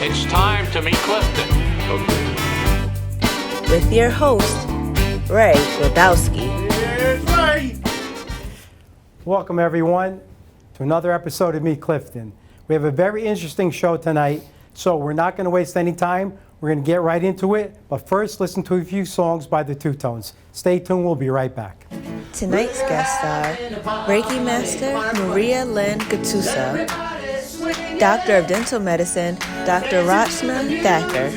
It's time to meet Clifton. With your host, Ray Gladowski. Here's Ray. Welcome, everyone, to another episode of Meet Clifton. We have a very interesting show tonight, so we're not going to waste any time. We're going to get right into it, but first, listen to a few songs by the Two Tones. Stay tuned, we'll be right back. Tonight's guest star, Reiki Master Lynn Gattuso, Doctor of Dental Medicine, Dr. Rachna Thakur,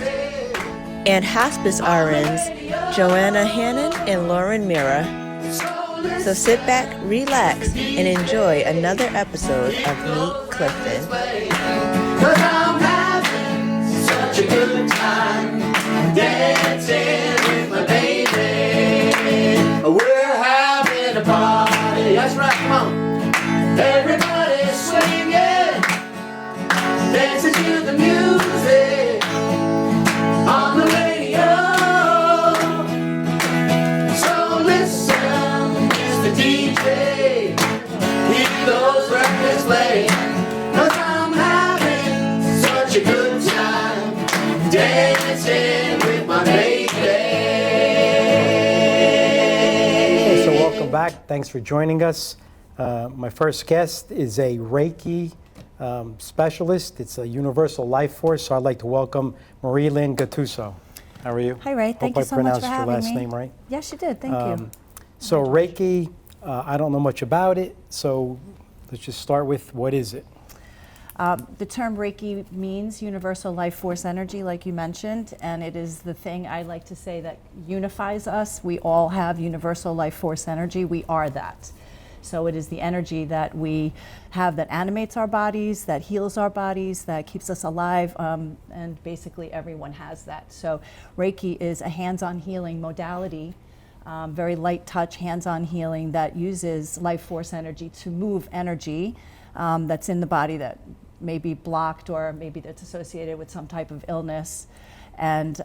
and Hospice RNs, Joanna, Hannon, and Mehra. So sit back, relax, and enjoy another episode of Meet Clifton. Cause I'm having such a good time dancing with my baby. We're having a party, that's right, come on. Everybody's swinging, dancing to the music on the radio. So listen, Mr. DJ, keep those records playing. Cause I'm having such a good time dancing with my baby. Okay, so welcome back. Thanks for joining us. My first guest is a Reiki specialist. It's a universal life force, so I'd like to welcome Lynn Gattuso. How are you? Hi, Ray. Thank you so much for having me. Hope I pronounced your last name right. Yes, you did. Thank you. So Reiki, I don't know much about it, so let's just start with what is it? The term Reiki means universal life force energy, like you mentioned, and it is the thing I like to say that unifies us. We all have universal life force energy. We are that. So it is the energy that we have that animates our bodies, that heals our bodies, that keeps us alive, and basically everyone has that. So Reiki is a hands-on healing modality, very light touch, hands-on healing that uses life force energy to move energy that's in the body that may be blocked or maybe that's associated with some type of illness. And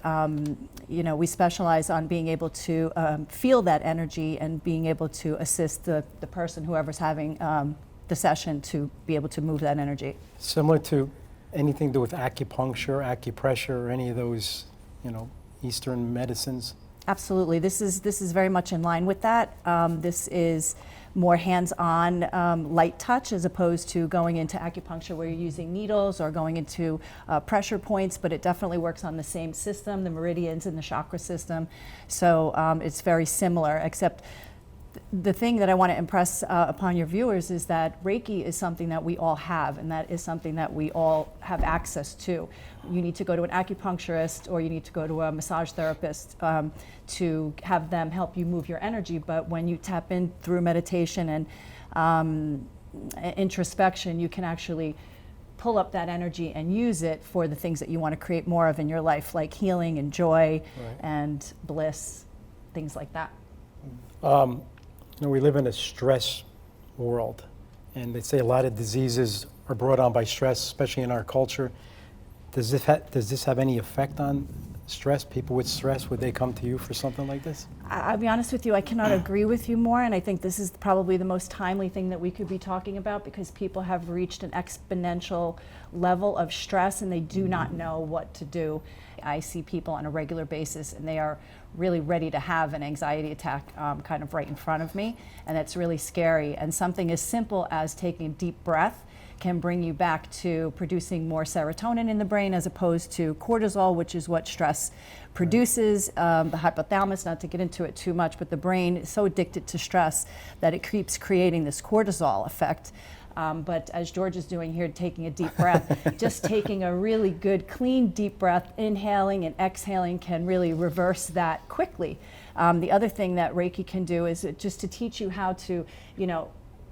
we specialize on being able to feel that energy and being able to assist the person, whoever's having the session, to be able to move that energy. Similar to anything to do with acupuncture, acupressure, or any of those, Eastern medicines? Absolutely. This is very much in line with that. This is more hands-on light touch as opposed to going into acupuncture where you're using needles or going into pressure points, but it definitely works on the same system, the meridians and the chakra system. So it's very similar, except the thing that I want to impress upon your viewers is that Reiki is something that we all have, and that is something that we all have access to. You need to go to an acupuncturist or you need to go to a massage therapist to have them help you move your energy. But when you tap in through meditation and introspection, you can actually pull up that energy and use it for the things that you want to create more of in your life, like healing and joy and bliss, things like that. We live in a stress world, and they say a lot of diseases are brought on by stress, especially in our culture. Does this have any effect on stress? People with stress, would they come to you for something like this? I'll be honest with you, I cannot agree with you more, and I think this is probably the most timely thing that we could be talking about, because people have reached an exponential level of stress and they do not know what to do. I see people on a regular basis and they are really ready to have an anxiety attack kind of right in front of me, and that's really scary. And something as simple as taking a deep breath can bring you back to producing more serotonin in the brain as opposed to cortisol, which is what stress produces. The hypothalamus, not to get into it too much, but the brain is so addicted to stress that it keeps creating this cortisol effect. But as George is doing here, taking a deep breath, just taking a really good, clean, deep breath, inhaling and exhaling can really reverse that quickly. The other thing that Reiki can do is just to teach you how to,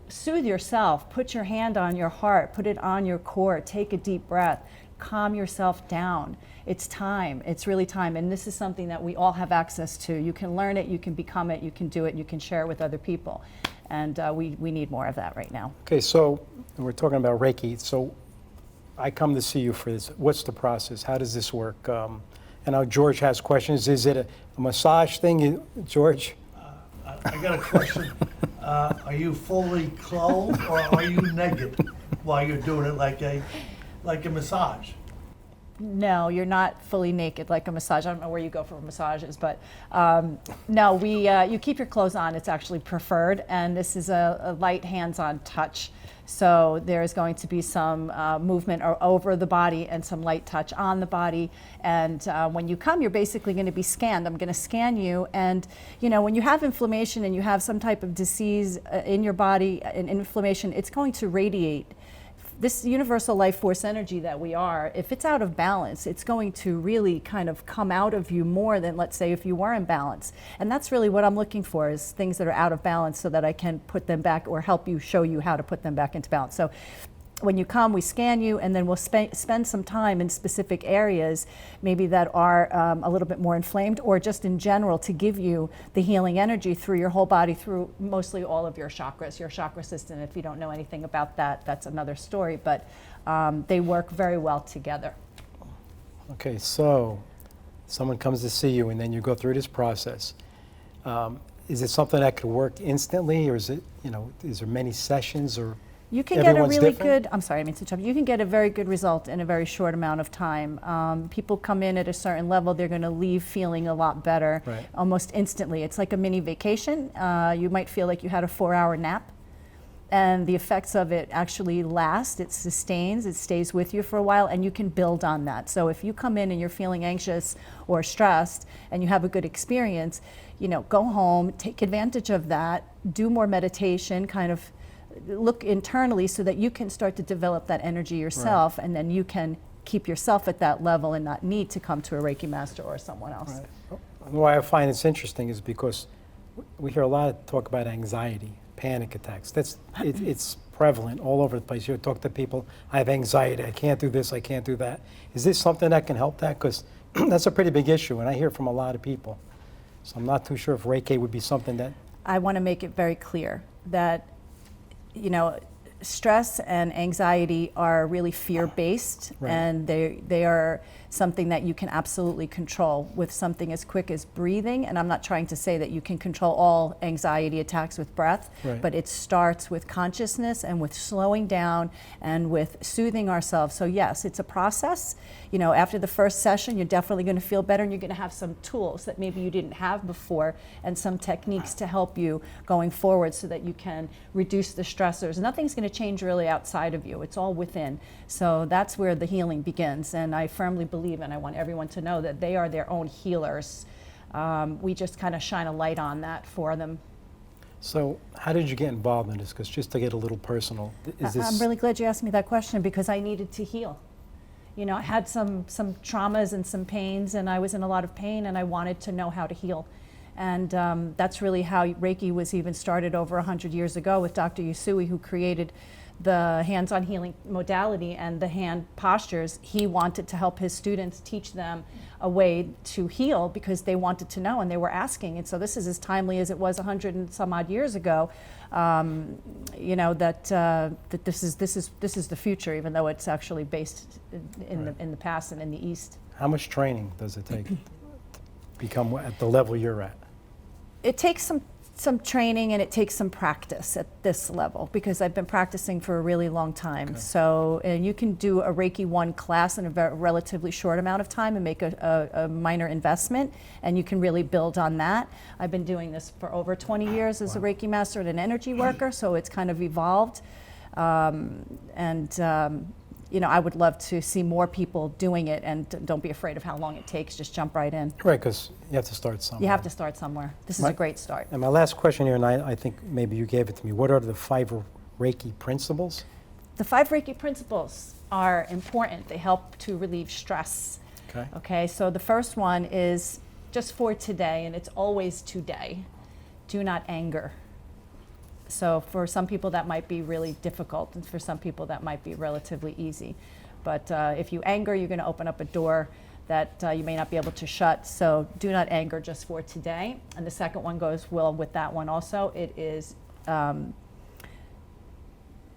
soothe yourself. Put your hand on your heart, put it on your core, take a deep breath, calm yourself down. It's time, it's really time, and this is something that we all have access to. You can learn it, you can become it, you can do it, and you can share it with other people. And we need more of that right now. Okay, so we're talking about Reiki. So I come to see you for this. What's the process? How does this work? And now George has questions. Is it a massage thing, George? I got a question. Are you fully clothed or are you naked while you're doing it like a massage? No, you're not fully naked like a massage. I don't know where you go for massages, but no, you keep your clothes on. It's actually preferred, and this is a light hands-on touch. So there's going to be some movement over the body and some light touch on the body. And when you come, you're basically going to be scanned. I'm going to scan you. And when you have inflammation and you have some type of disease in your body, an inflammation, it's going to radiate. This universal life force energy that we are, if it's out of balance, it's going to really kind of come out of you more than, let's say, if you were in balance. And that's really what I'm looking for, is things that are out of balance so that I can put them back or help you, show you how to put them back into balance. So when you come, we scan you, and then we'll spend some time in specific areas, maybe that are a little bit more inflamed, or just in general to give you the healing energy through your whole body, through mostly all of your chakras, your chakra system. If you don't know anything about that, that's another story, but they work very well together. Okay, so someone comes to see you and then you go through this process. Is it something that could work instantly, or is it, is there many sessions, or you can get a everyone's really different? good, I'm sorry, I mean to interrupt. You can get a very good result in a very short amount of time. People come in at a certain level, they're going to leave feeling a lot better almost instantly. It's like a mini vacation. You might feel like you had a 4-hour nap, and the effects of it actually last. It sustains, it stays with you for a while, and you can build on that. So if you come in and you're feeling anxious or stressed and you have a good experience, go home, take advantage of that, do more meditation, kind of look internally so that you can start to develop that energy yourself, and then you can keep yourself at that level and not need to come to a Reiki master or someone else. Why I find it's interesting is because we hear a lot of talk about anxiety, panic attacks. It's prevalent all over the place. You talk to people, I have anxiety, I can't do this, I can't do that. Is this something that can help that? Because that's a pretty big issue, and I hear from a lot of people. So I'm not too sure if Reiki would be something that... I want to make it very clear that stress and anxiety are really fear-based, and they are something that you can absolutely control with something as quick as breathing. And I'm not trying to say that you can control all anxiety attacks with breath, but it starts with consciousness and with slowing down and with soothing ourselves. So yes, it's a process. After the first session, you're definitely going to feel better, and you're going to have some tools that maybe you didn't have before, and some techniques to help you going forward so that you can reduce the stressors. Nothing's going to change really outside of you. It's all within. So that's where the healing begins. And I firmly believe, and I want everyone to know, that they are their own healers. We just kind of shine a light on that for them. So how did you get involved in this? Because just to get a little personal, I'm really glad you asked me that question, because I needed to heal. I had some traumas and some pains, and I was in a lot of pain, and I wanted to know how to heal. And that's really how Reiki was even started over 100 years ago with Dr. Usui, who created the hands-on healing modality and the hand postures. He wanted to help his students, teach them a way to heal, because they wanted to know and they were asking. And so this is as timely as it was 100 and some odd years ago. That this is the future, even though it's actually based in the past and in the East. How much training does it take to become at the level you're at? It takes some training, and it takes some practice at this level, because I've been practicing for a really long time. Okay. So, and you can do a Reiki 1 class in a relatively short amount of time and make a minor investment, and you can really build on that. I've been doing this for over 20 years as a Reiki master and an energy worker, so it's kind of evolved. I would love to see more people doing it, and don't be afraid of how long it takes. Just jump right in. Right, because you have to start somewhere. You have to start somewhere. This is a great start. And my last question here, and I think maybe you gave it to me, what are the 5 Reiki principles? The 5 Reiki principles are important. They help to relieve stress. Okay, so the first one is just for today, and it's always today. Do not anger. So for some people that might be really difficult, and for some people that might be relatively easy. But if you anger, you're going to open up a door that you may not be able to shut. So do not anger, just for today. And the second one goes well with that one also. It is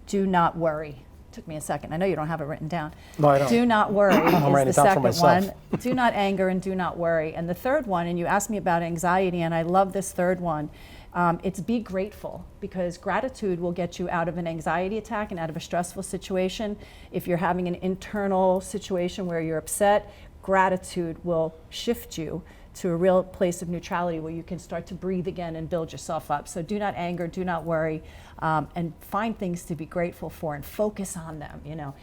do not worry. Took me a second. I know you don't have it written down. No, I don't. Do not worry is the second one. Do not anger and do not worry. And the third one, and you asked me about anxiety, and I love this third one, It's be grateful, because gratitude will get you out of an anxiety attack and out of a stressful situation. If you're having an internal situation where you're upset, gratitude will shift you to a real place of neutrality where you can start to breathe again and build yourself up. So do not anger, do not worry, and find things to be grateful for and focus on them, you know.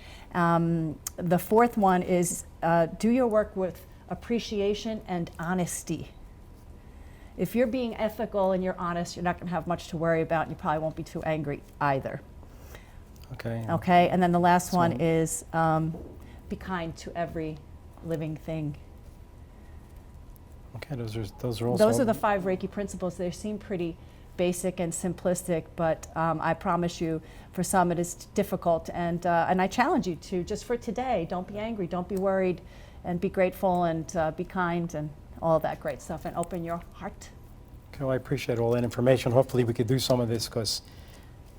The fourth one is do your work with appreciation and honesty. If you're being ethical and you're honest, you're not going to have much to worry about, and you probably won't be too angry either. Okay. Okay, and then the last one is be kind to every living thing. Okay, those are also. Those are the 5 Reiki principles. They seem pretty basic and simplistic, but I promise you, for some it is difficult. And I challenge you to, just for today, don't be angry, don't be worried, and be grateful, and be kind, and all that great stuff, and open your heart. Okay, well, I appreciate all that information. Hopefully we could do some of this, because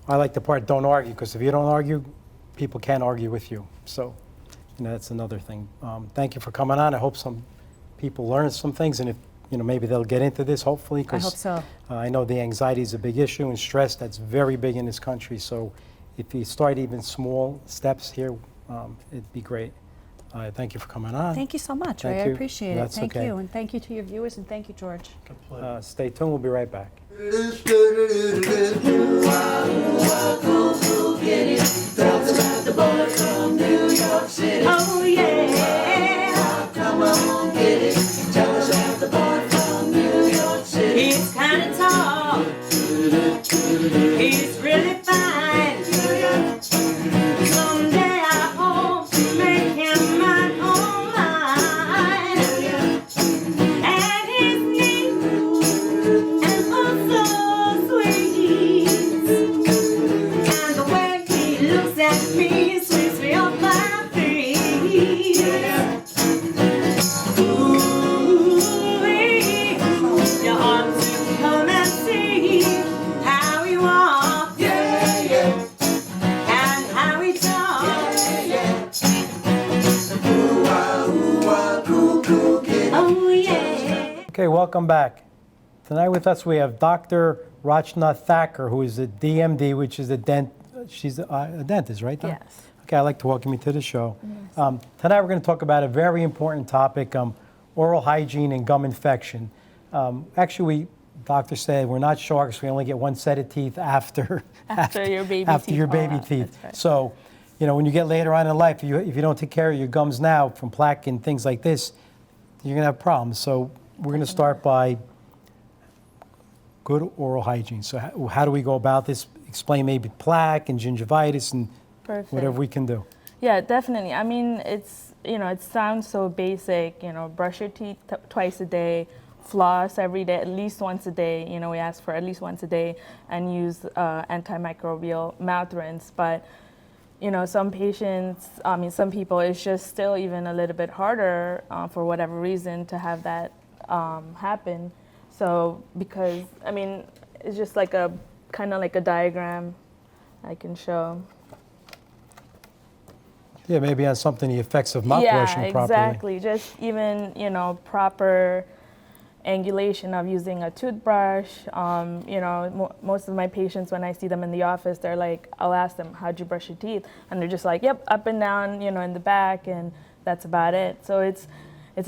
I like the part, don't argue, because if you don't argue, people can't argue with you. So, you know, that's another thing. Thank you for coming on. I hope some people learn some things, and if, you know, maybe they'll get into this, hopefully. I hope so. I know the anxiety is a big issue, and stress, that's very big in this country. So if you start even small steps here, it'd be great. Thank you for coming on. Thank you so much, Thank Ray. I you. appreciate That's it. Thank okay. you, and thank you to your viewers, and thank you, George. Stay tuned. We'll be right back. Oh yeah, come on, get it. Tell us about the boy from New York City. He's kind of tall. He's really fine. Someday I hope to make him my own mine. And his name and oh so sweet. And the way he looks at me sweeps me off my feet. Ooh-wee, you ought to come and see how he walks, yeah, yeah, and how he talks, yeah, yeah. Ooh-ah, cool, cool kid. Oh yeah. Okay, welcome back. Tonight with us we have Dr. Rachna Thakur, who is a DMD, which is she's a dentist, right? Doc? Yes. Okay, I'd like to welcome you to the show. Yes. Tonight we're going to talk about a very important topic, oral hygiene and gum infection. Actually, doctor said we're not sharks. We only get one set of teeth after your baby after teeth your fall baby out. teeth. That's right. So, you know, when you get later on in life, if you don't take care of your gums now from plaque and things like this, you're going to have problems. So we're going to start by good oral hygiene. So how do we go about this? Explain maybe plaque and gingivitis and Perfect. whatever we can do. Yeah, definitely. I mean, it's, you know, it sounds so basic, you know, brush your teeth twice a day, floss every day, at least once a day. You know, we ask for at least once a day, and use antimicrobial mouth rinse. But, you know, some patients, some people, it's just still even a little bit harder for whatever reason to have that happen. So, because, I mean, it's just like a, kind of like a diagram I can show. Yeah, maybe on something, the effects of not brushing properly. Yeah, exactly. Just even, you know, proper angulation of using a toothbrush. You know, most of my patients, when I see them in the office, they're like, I'll ask them, how'd you brush your teeth? And they're just like, yep, up and down, you know, in the back, and that's about it. So it's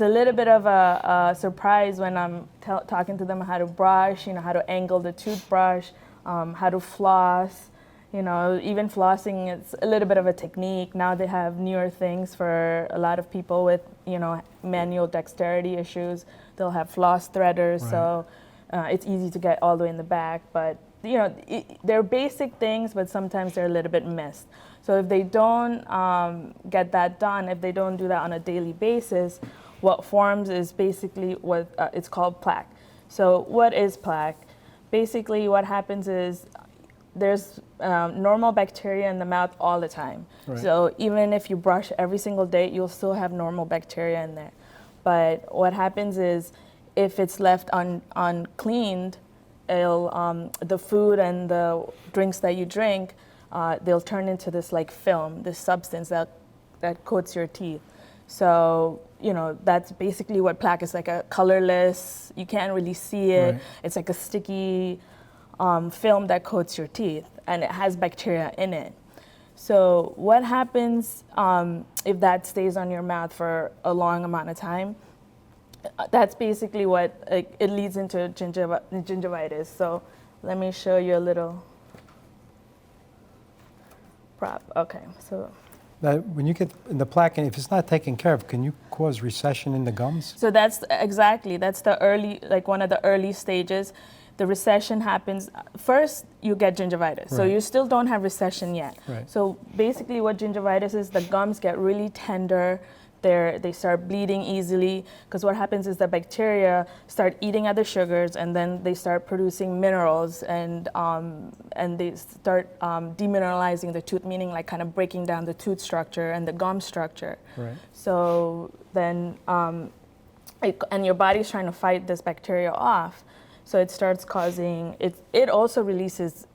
a little bit of a surprise when I'm talking to them how to brush, you know, how to angle the toothbrush, how to floss. You know, even flossing, it's a little bit of a technique. Now they have newer things for a lot of people with, you know, manual dexterity issues. They'll have floss threaders, right. So it's easy to get all the way in the back. But, you know, they're basic things, but sometimes they're a little bit missed. So if they don't get that done, if they don't do that on a daily basis, what forms is basically what it's called plaque. So what is plaque? Basically what happens is there's normal bacteria in the mouth all the time. Right. So even if you brush every single day, you'll still have normal bacteria in there. But what happens is if it's left uncleaned, the food and the drinks that you drink, they'll turn into this like film, this substance that coats your teeth. So, you know, that's basically what plaque is, like a colorless, you can't really see it. Right. It's like a sticky film that coats your teeth, and it has bacteria in it. So what happens if that stays on your mouth for a long amount of time? That's basically what it leads into gingivitis. So let me show you a little prop. Okay, so. Now, when you get in the plaque, and if it's not taken care of, can you cause recession in the gums? So that's the early, like one of the early stages. The recession happens, first you get gingivitis. So Right. you still don't have recession yet. Right. So basically what gingivitis is, the gums get really tender, they start bleeding easily, because what happens is the bacteria start eating at the sugars, and then they start producing minerals, and they start demineralizing the tooth, meaning like kind of breaking down the tooth structure and the gum structure. Right. So then, and your body's trying to fight this bacteria off. So it starts causing, it also releases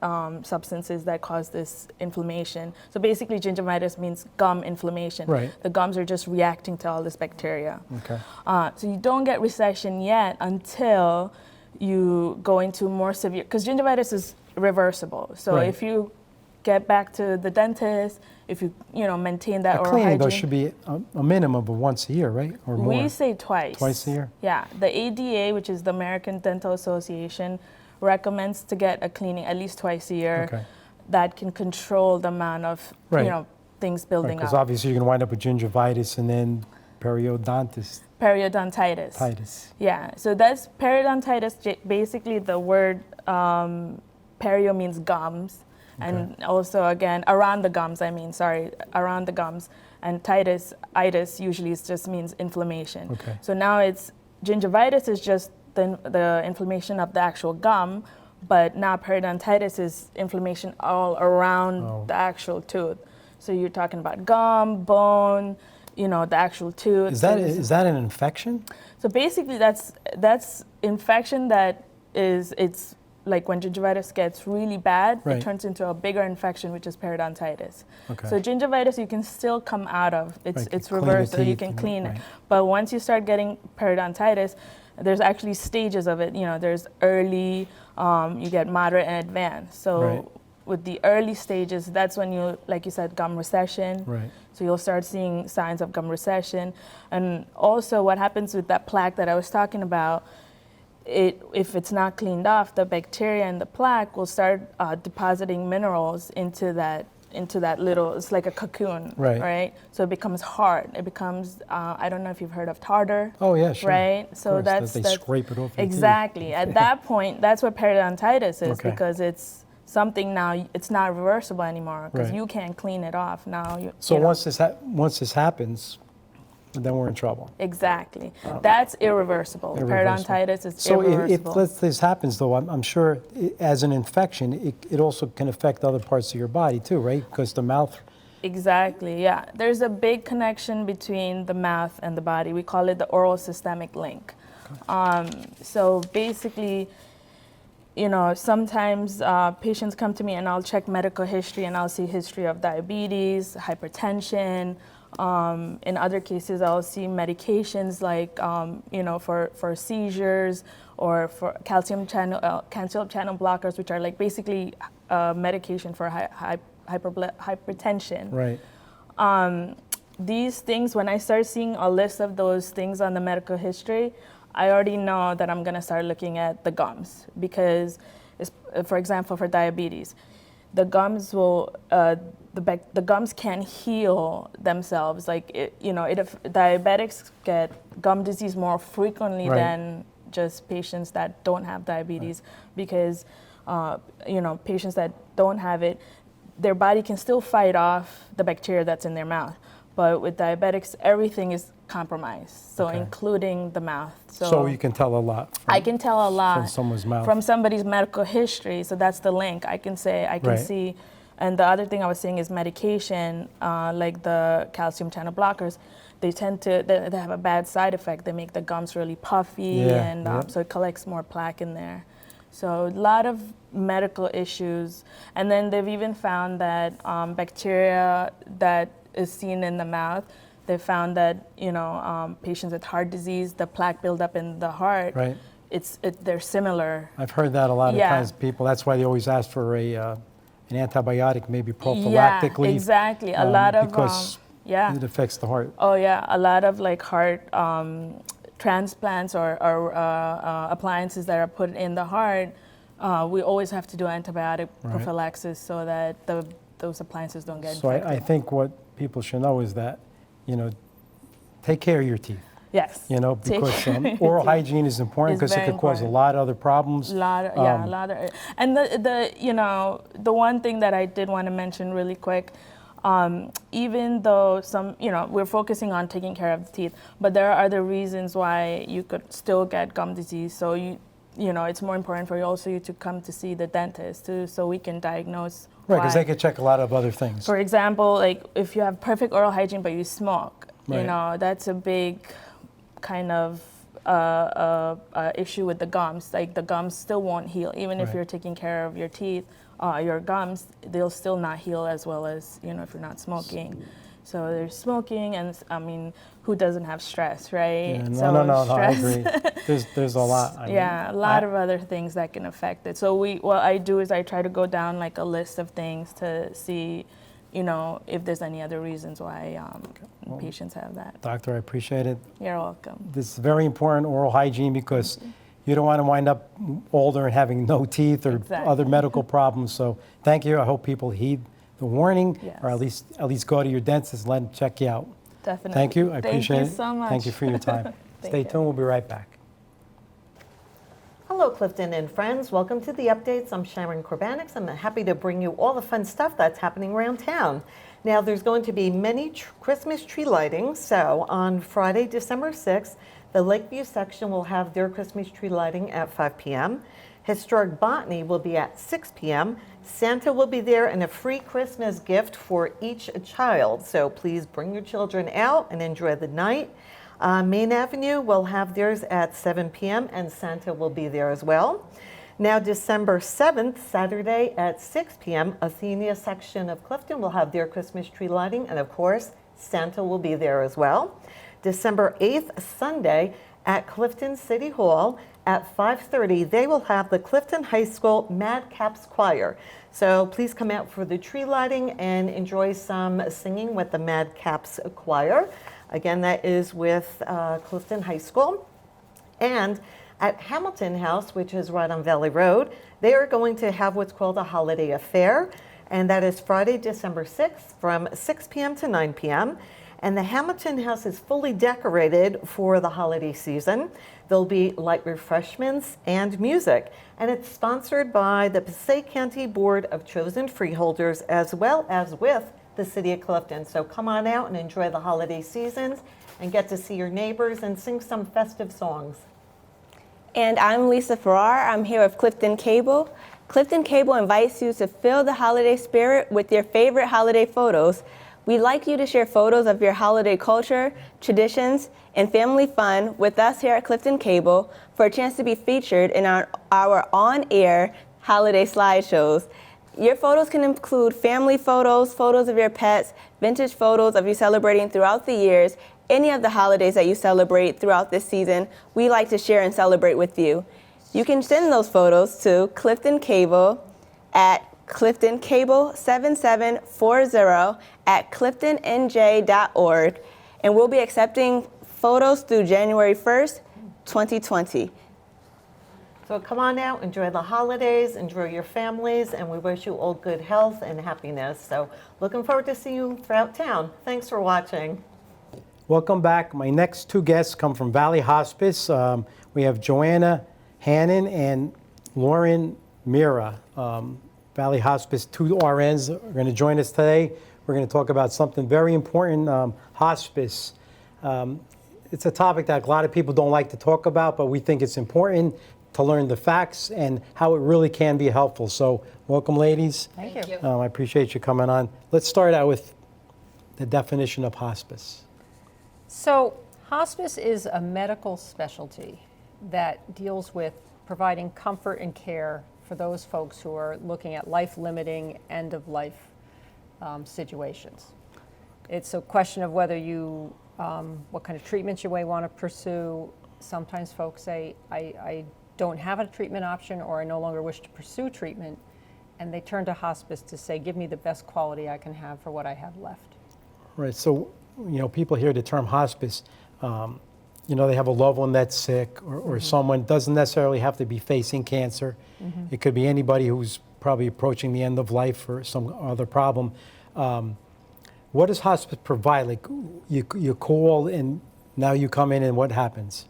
substances that cause this inflammation. So basically gingivitis means gum inflammation. Right. The gums are just reacting to all this bacteria. Okay. So you don't get recession yet until you go into more severe, because gingivitis is reversible. So Right. if you get back to the dentist, if you maintain that A oral cleaning, hygiene. though, should be a minimum of once a year, right? Or more? We say twice. Twice a year? Yeah. The ADA, which is the American Dental Association, recommends to get a cleaning at least twice a year. Okay. That can control the amount of Right. things building Because up. obviously you're going to wind up with gingivitis and then periodontitis. Periodontitis. Yeah. So that's periodontitis. Basically, the word perio means gums. And also, again, around the gums, around the gums. And itis usually just means inflammation. Okay. So now gingivitis is just the inflammation of the actual gum, but now periodontitis is inflammation all around the actual tooth. So you're talking about gum, bone, the actual tooth. Is that an infection? So basically, that's infection it's like when gingivitis gets really bad, Right. it turns into a bigger infection, which is periodontitis. Okay. So gingivitis you can still come out of. Right, It's clean the reversed, so you teeth can and- clean it. right. But once you start getting periodontitis, there's actually stages of it. There's early, you get moderate and advanced. So Right. with the early stages, that's when you, like you said, gum recession. Right. So you'll start seeing signs of gum recession. And also what happens with that plaque that I was talking about, if it's not cleaned off, the bacteria in the plaque will start depositing minerals into that little, it's like a cocoon, Right. So it becomes hard. It becomes, I don't know if you've heard of tartar. Oh, yeah, sure. Right? Of So course, that's they scrape it off your teeth. exactly. At that point, that's what periodontitis is, Okay. because it's something now, it's not reversible anymore, because Right. you can't clean it off now. So once this happens, then we're in trouble. Exactly. That's irreversible. Irreversible. Periodontitis is So irreversible. if this happens, though, I'm sure as an infection, it also can affect other parts of your body too, right? Because the mouth. Exactly, yeah. There's a big connection between the mouth and the body. We call it the oral systemic link. So basically, sometimes patients come to me and I'll check medical history and I'll see history of diabetes, hypertension. In other cases, I'll see medications like, for seizures or for calcium channel blockers, which are like basically medication for hypertension. Right. These things, when I start seeing a list of those things on the medical history, I already know that I'm going to start looking at the gums, because, for example, for diabetes, the gums will, the gums can heal themselves. Like, if diabetics get gum disease more frequently Right. than just patients that don't have diabetes, because, patients that don't have it, their body can still fight off the bacteria that's in their mouth. But with diabetics, everything is compromised, so Okay. including the mouth. So you can tell a lot. I can tell a lot from someone's mouth. from somebody's medical history. So that's the link. I can Right. see. And the other thing I was saying is medication, like the calcium channel blockers. They have a bad side effect. They make the gums really puffy, Yeah, and yeah. so it collects more plaque in there. So a lot of medical issues. And then they've even found that bacteria that is seen in the mouth, they found that patients with heart disease, the plaque buildup in the heart, Right. they're similar. I've heard that a lot of Yeah. times. People, that's why they always ask for an antibiotic, maybe Yeah, prophylactically. exactly. A lot of because yeah. it affects the heart. Oh yeah, a lot of like heart transplants or appliances that are put in the heart. We always have to do antibiotic prophylaxis so that those appliances don't get So infected. I think what people should know is that, take care of your teeth. Yes. Take Because care of your oral teeth. hygiene is important It's because it very could cause a important. lot of other problems. A lot of, and the one thing that I did want to mention really quick, even though we're focusing on taking care of the teeth, but there are other reasons why you could still get gum disease. So it's more important for you to come to see the dentist too, so we can diagnose. Right, because why. they could check a lot of other things. For example, like if you have perfect oral hygiene but you smoke, Right. that's a big kind of issue with the gums. Like the gums still won't heal, even if Right. you're taking care of your teeth. Your gums, they'll still not heal as well as if you're not smoking. So there's smoking, and who doesn't have stress, right? Yeah, So no, I stress- agree. There's a lot. Yeah, a lot of other things that can affect it. So what I do is I try to go down like a list of things to see, if there's any other reasons why patients have that. Doctor, I appreciate it. You're welcome. This is very important, oral hygiene, because you don't want to wind up older and having no teeth or Exactly. other medical problems. So thank you. I hope people heed the warning, Yes. or at least go to your dentist and let them check you out. Definitely. Thank you. I appreciate it. Thank you so much. Thank you for your time. Thank Stay you. tuned. We'll be right back. Hello, Clifton and friends. Welcome to the updates. I'm Sharon Corbanix. I'm happy to bring you all the fun stuff that's happening around town. Now, there's going to be many Christmas tree lighting. So on Friday, December 6th, the Lakeview section will have their Christmas tree lighting at 5 p.m. Historic Botany will be at 6 p.m. Santa will be there and a free Christmas gift for each child. So please bring your children out and enjoy the night. Main Avenue will have theirs at 7 p.m. and Santa will be there as well. Now, December 7th, Saturday at 6 p.m., Athenia section of Clifton will have their Christmas tree lighting, and of course, Santa will be there as well. December 8th, Sunday, at Clifton City Hall at 5:30, they will have the Clifton High School Madcaps Choir. So please come out for the tree lighting and enjoy some singing with the Madcaps Choir. Again, that is with Clifton High School. And at Hamilton House, which is right on Valley Road, they are going to have what's called a holiday affair, and that is Friday, December 6th from 6 p.m. to 9 p.m. And the Hamilton House is fully decorated for the holiday season. There'll be light refreshments and music, and it's sponsored by the Passaic County Board of Chosen Freeholders as well as with the City of Clifton. So come on out and enjoy the holiday seasons and get to see your neighbors and sing some festive songs. And I'm Lisa Farrar. I'm here with Clifton Cable. Clifton Cable invites you to feel the holiday spirit with your favorite holiday photos. We'd like you to share photos of your holiday culture, traditions, and family fun with us here at Clifton Cable for a chance to be featured in our on-air holiday slideshows. Your photos can include family photos, photos of your pets, vintage photos of you celebrating throughout the years, any of the holidays that you celebrate throughout this season. We like to share and celebrate with you. You can send those photos to Clifton Cable at cliftoncable7740@cliftonnj.org, and we'll be accepting photos through January 1st, 2020. So come on out, enjoy the holidays, enjoy your families, and we wish you all good health and happiness. So looking forward to seeing you throughout town. Thanks for watching. Welcome back. My next two guests come from Valley Hospice. We have Joanna Hannon and Lauren Mehra. Valley Hospice, two RNs are going to join us today. We're going to talk about something very important, hospice. It's a topic that a lot of people don't like to talk about, but we think it's important to learn the facts and how it really can be helpful. So welcome, ladies. Thank you. I appreciate you coming on. Let's start out with the definition of hospice. So hospice is a medical specialty that deals with providing comfort and care for those folks who are looking at life-limiting, end-of-life situations. It's a question of whether you, what kind of treatments you may want to pursue, sometimes folks say, I don't have a treatment option, or I no longer wish to pursue treatment, and they turn to hospice to say, give me the best quality I can have for what I have left. Right, so, people hear the term hospice, they have a loved one that's sick, or someone doesn't necessarily have to be facing cancer. It could be anybody who's probably approaching the end of life or some other problem. What does hospice provide? Like, you call and now you come in, and what happens?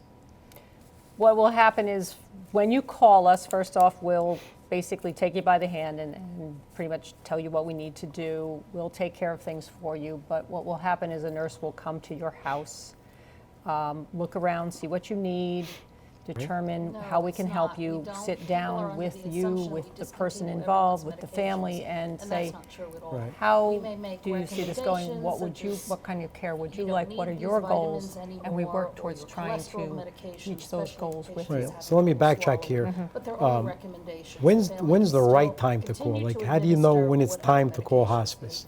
What will happen is when you call us, first off, we'll basically take you by the hand and pretty much tell you what we need to do. We'll take care of things for you, but what will happen is a nurse will come to your house, look around, see what you need, determine how we can help you, sit down with you, with the person involved, with the family, and say, how do you see this going? What kind of care would you like? What are your goals? And we work towards trying to reach those goals with you. Right, so let me backtrack here. When's the right time to call? Like, how do you know when it's time to call hospice?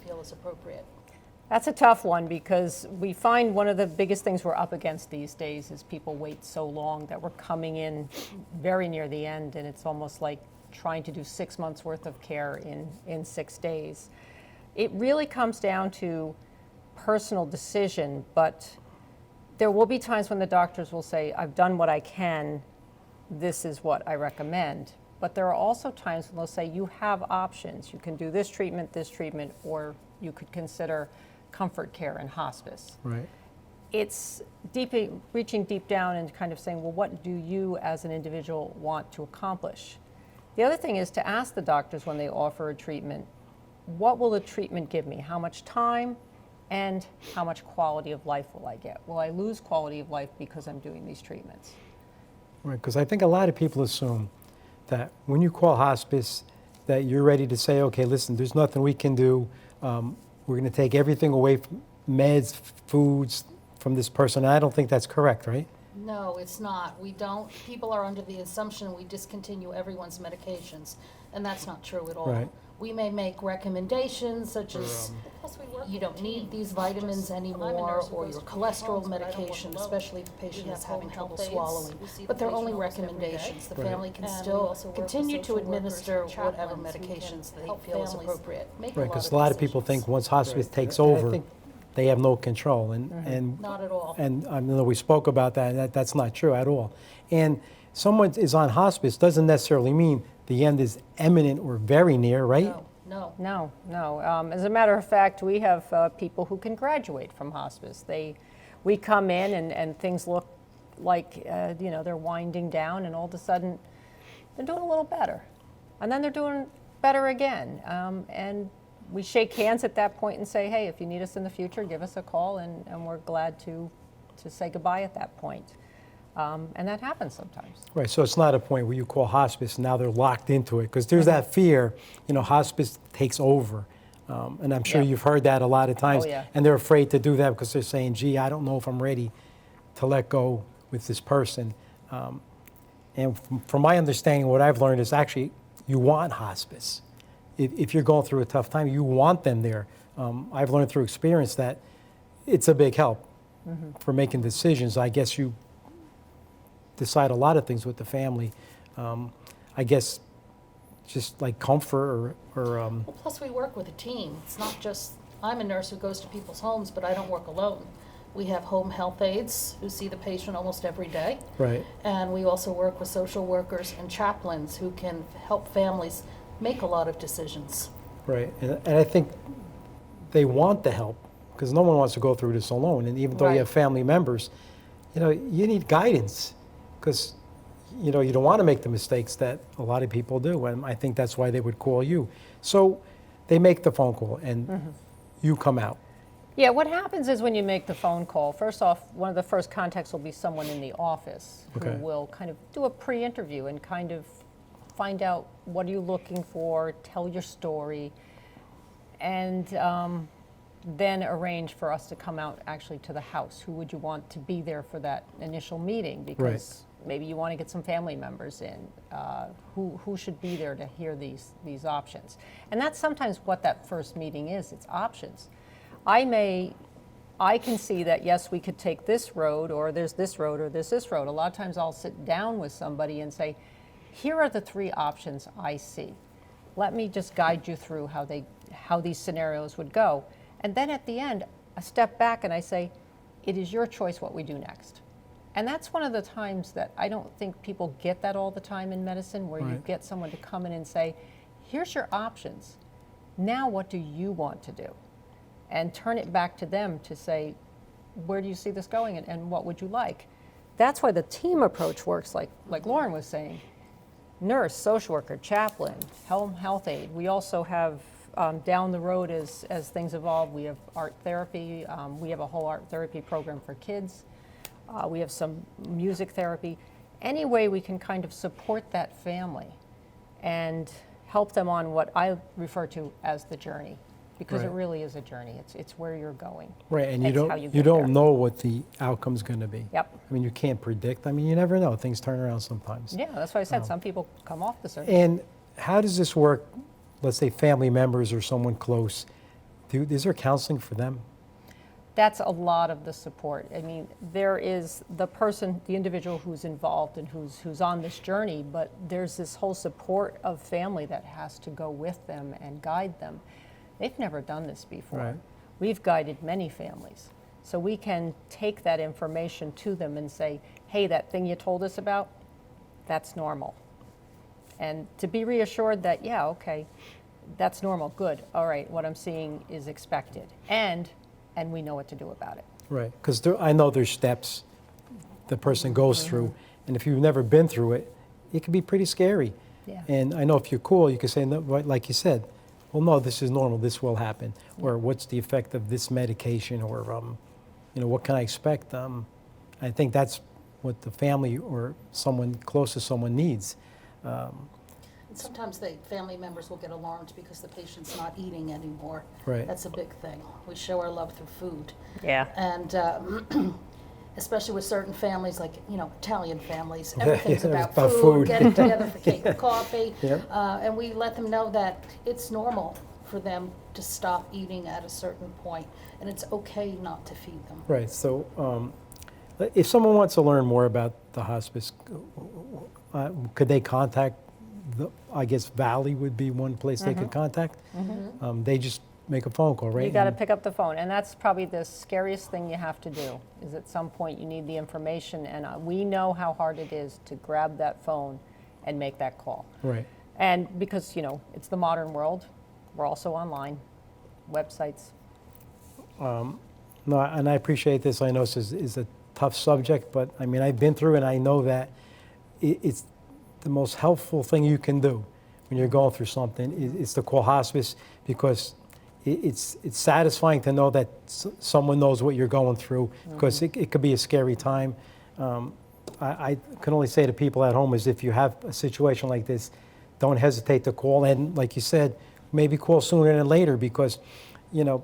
That's a tough one, because we find one of the biggest things we're up against these days is people wait so long that we're coming in very near the end, and it's almost like trying to do 6 months worth of care in 6 days. It really comes down to personal decision, but there will be times when the doctors will say, I've done what I can, this is what I recommend. But there are also times when they'll say, you have options. You can do this treatment, or you could consider comfort care and hospice. Right. It's reaching deep down and kind of saying, well, what do you as an individual want to accomplish? The other thing is to ask the doctors when they offer a treatment, what will the treatment give me? How much time and how much quality of life will I get? Will I lose quality of life because I'm doing these treatments? Right, because I think a lot of people assume that when you call hospice, that you're ready to say, okay, listen, there's nothing we can do. We're going to take everything away from meds, foods from this person. I don't think that's correct, right? No, it's not. We don't. People are under the assumption we discontinue everyone's medications, and that's not true at all. Right. We may make recommendations such as you don't need these vitamins anymore, or your cholesterol medication, especially if the patient is having trouble swallowing. But they're only recommendations. The family can still continue to administer whatever medications they feel is appropriate. Right, because a lot of people think once hospice takes over, they have no control, and Not at all. And I know we spoke about that, and that's not true at all. And someone is on hospice doesn't necessarily mean the end is imminent or very near, right? No. No. As a matter of fact, we have people who can graduate from hospice. We come in and things look like they're winding down, and all of a sudden they're doing a little better, and then they're doing better again. And we shake hands at that point and say, hey, if you need us in the future, give us a call, and we're glad to say goodbye at that point. And that happens sometimes. Right, so it's not a point where you call hospice and now they're locked into it, because there's that fear, hospice takes over. And I'm sure you've heard that a lot of times. Oh, yeah. And they're afraid to do that because they're saying, gee, I don't know if I'm ready to let go with this person. And from my understanding, what I've learned is actually you want hospice. If you're going through a tough time, you want them there. I've learned through experience that it's a big help for making decisions. I guess you decide a lot of things with the family. I guess just like comfort or Well, plus we work with a team. It's not just, I'm a nurse who goes to people's homes, but I don't work alone. We have home health aides who see the patient almost every day. Right. And we also work with social workers and chaplains who can help families make a lot of decisions. Right, and I think they want the help, because no one wants to go through this alone. And even though you have family members, you need guidance, because you don't want to make the mistakes that a lot of people do. And I think that's why they would call you. So they make the phone call, and you come out. Yeah, what happens is when you make the phone call, first off, one of the first contacts will be someone in the office who will kind of do a pre-interview and kind of find out what are you looking for, tell your story, and then arrange for us to come out actually to the house. Who would you want to be there for that initial meeting? Because maybe you want to get some family members in. Who should be there to hear these options? And that's sometimes what that first meeting is. It's options. I may I can see that, yes, we could take this road, or there's this road, or there's this road. A lot of times I'll sit down with somebody and say, here are the 3 options I see. Let me just guide you through how these scenarios would go. And then at the end, I step back and I say, it is your choice what we do next. And that's one of the times that I don't think people get that all the time in medicine, where you get someone to come in and say, here's your options. Now what do you want to do? And turn it back to them to say, where do you see this going, and what would you like? That's why the team approach works, like Lauren was saying. Nurse, social worker, chaplain, home health aide. We also have down the road as things evolve, we have art therapy. We have a whole art therapy program for kids. We have some music therapy. Any way we can kind of support that family and help them on what I refer to as the journey. Because it really is a journey. It's where you're going. Right, and It's how you don't know what the outcome's going to be. Yep. I mean, you can't predict. I mean, you never know. Things turn around sometimes. Yeah, that's why I said some people come off the surface. And how does this work? Let's say family members or someone close. Is there counseling for them? That's a lot of the support. I mean, there is the person, the individual who's involved and who's on this journey, but there's this whole support of family that has to go with them and guide them. They've never done this before. Right. We've guided many families. So we can take that information to them and say, hey, that thing you told us about, that's normal. And to be reassured that, yeah, okay, that's normal, good. All right, what I'm seeing is expected. And we know what to do about it. Right, because I know there's steps the person goes through, and if you've never been through it, it can be pretty scary. Yeah. And I know if you're cool, you can say, no, like you said, well, no, this is normal, this will happen. Or what's the effect of this medication, or what can I expect? I think that's what the family or someone close to someone needs. And sometimes the family members will get alarmed because the patient's not eating anymore. Right. That's a big thing. We show our love through food. Yeah. And especially with certain families, like, Italian families, everything's about about food, food. getting together for cake and coffee. Yep. And we let them know that it's normal for them to stop eating at a certain point, and it's okay not to feed them. Right, so if someone wants to learn more about the hospice, could they contact, I guess Valley would be one place they could contact? They just make a phone call, right? You got to pick up the phone, and that's probably the scariest thing you have to do, is at some point you need the information, and we know how hard it is to grab that phone and make that call. Right. And because, it's the modern world, we're also online, websites. No, and I appreciate this. I know this is a tough subject, but I mean, I've been through it, and I know that it's the most helpful thing you can do when you're going through something is to call hospice, because it's satisfying to know that someone knows what you're going through, because it could be a scary time. I can only say to people at home is, if you have a situation like this, don't hesitate to call, and like you said, maybe call sooner than later, because you don't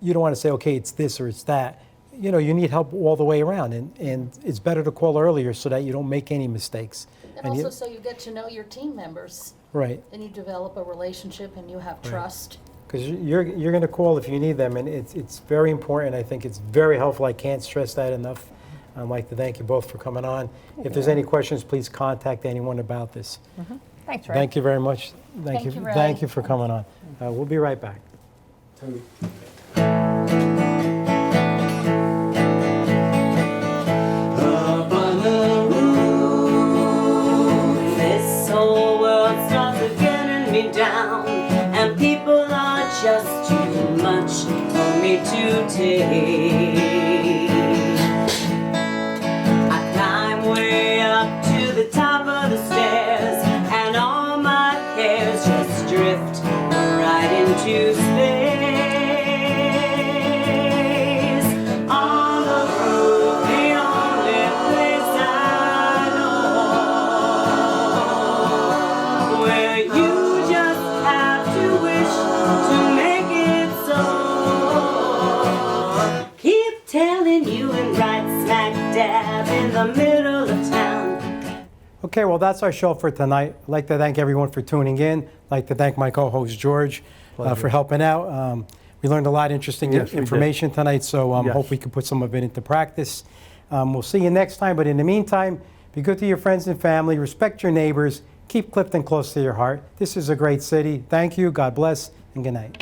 want to say, okay, it's this or it's that. You need help all the way around, and it's better to call earlier so that you don't make any mistakes. And also so you get to know your team members. Right. And you develop a relationship and you have trust. Because you're going to call if you need them, and it's very important. I think it's very helpful. I can't stress that enough. I'd like to thank you both for coming on. If there's any questions, please contact anyone about this. Thanks, Ray. Thank you very much. Thank you, Ray. Thank you for coming on. We'll be right back. Up on the roof, this whole world started getting me down, and people are just too much for me to take. I climb way up to the top of the stairs, and all my cares just drift right into space. On the roof, the only place I know, where you just have to wish to make it so. Keep telling you and right smack dab in the middle of town. Okay, well, that's our show for tonight. I'd like to thank everyone for tuning in. I'd like to thank my co-host, George, for helping out. We learned a lot of interesting Yes, we did. information tonight, so Yes. hope we can put some of it into practice. We'll see you next time, but in the meantime, be good to your friends and family, respect your neighbors, keep Clifton close to your heart. This is a great city. Thank you, God bless, and good night.